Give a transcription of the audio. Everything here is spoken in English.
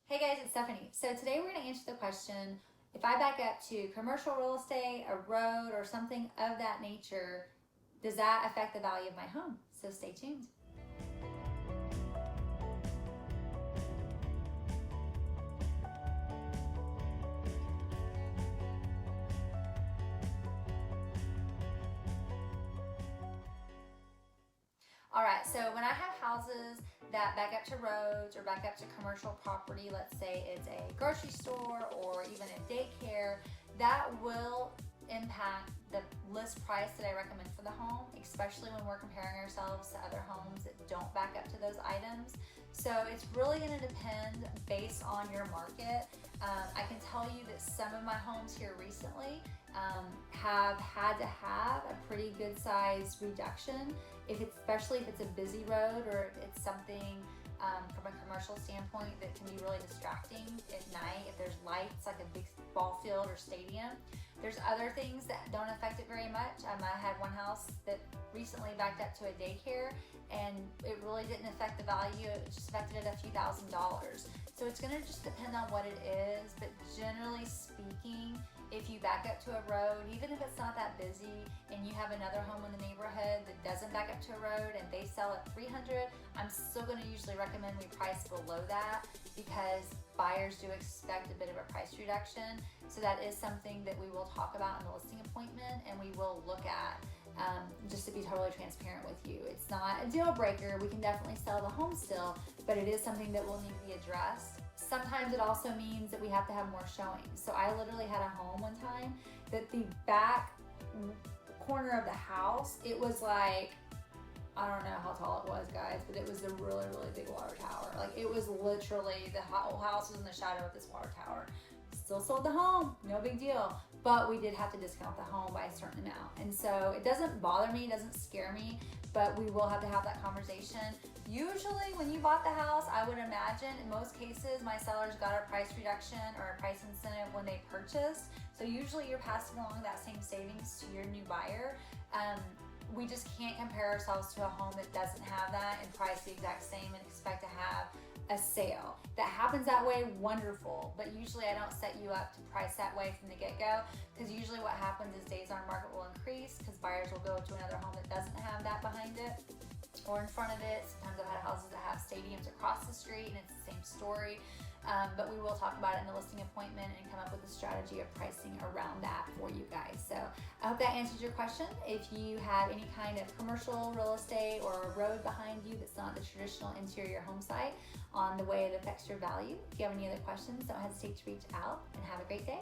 Hey guys, it's Stephanie. So today we're going to answer the question, if I back up to commercial real estate, a road, or something of that nature, does that affect the value of my home? So stay tuned. All right, so when I have houses that back up to roads or back up to commercial property, let's say it's a grocery store or even a daycare, that will impact the list price that I recommend for the home, especially when we're comparing ourselves to other homes that don't back up to those items. So it's really going to depend based on your market. I can tell you that some of my homes here recently have had to have a pretty good size reduction, especially if it's a busy road or if it's something from a commercial standpoint that can be really distracting at night if there's lights like a big ball field or stadium. There's other things that don't affect it very much. I had one house that recently backed up to a daycare and it really didn't affect the value, it just affected it a few $1,000s. So it's gonna just depend on what it is, but generally speaking, if you back up to a road, even if it's not that busy and you have another home in the neighborhood that doesn't back up to a road and they sell at $300, I'm still going to usually recommend we price below that because buyers do expect a bit of a price reduction. So that is something that we will talk about in the listing appointment and we will look at. Just to be totally transparent with you, it's not a deal breaker. We can definitely sell the home still, but it is something that will need to be addressed. Sometimes it also means that we have to have more showings. So I literally had a home one time that the back corner of the house, it was like, I don't know how tall it was, guys, but it was a really, really big water tower. Like it was literally, the whole house was in the shadow of this water tower. Still sold the home, no big deal. But we did have to discount the home by a certain amount. And so it doesn't bother me, it doesn't scare me, but we will have to have that conversation. Usually when you bought the house, I would imagine in most cases, my sellers got a price reduction or a price incentive when they purchased. So usually you're passing along that same savings to your new buyer. We just can't compare ourselves to a home that doesn't have that and price the exact same and expect to have a sale. That happens that way, wonderful, but usually I don't set you up to price that way from the get-go because usually what happens is days on market will increase because buyers will go to another home that doesn't have that behind it or in front of it. Sometimes I've had houses that have stadiums across the street and it's the same story. But we will talk about it in the listing appointment and come up with a strategy of pricing around that for you guys. So I hope that answers your question. If you have any kind of commercial real estate or a road behind you that's not the traditional interior home site on the way it affects your value, if you have any other questions, don't hesitate to reach out and have a great day.